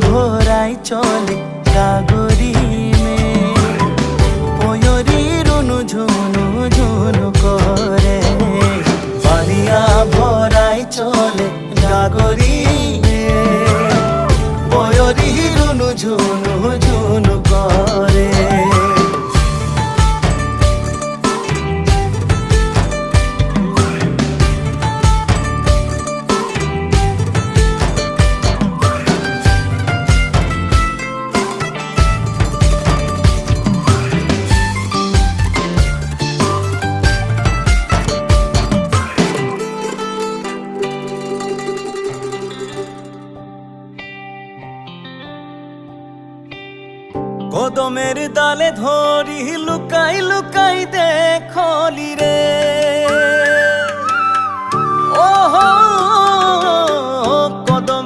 ভরাই চলে গাগরি মে পয়রি রুনু ঝুনু ঝুনু করে বাড়িয়া ভরাই চলে গাগরি মে পয়রি রুনু ঝুনু ঝুনু করে। কদমের ডালে ধরি লুকাই লুকাই দেখলি রে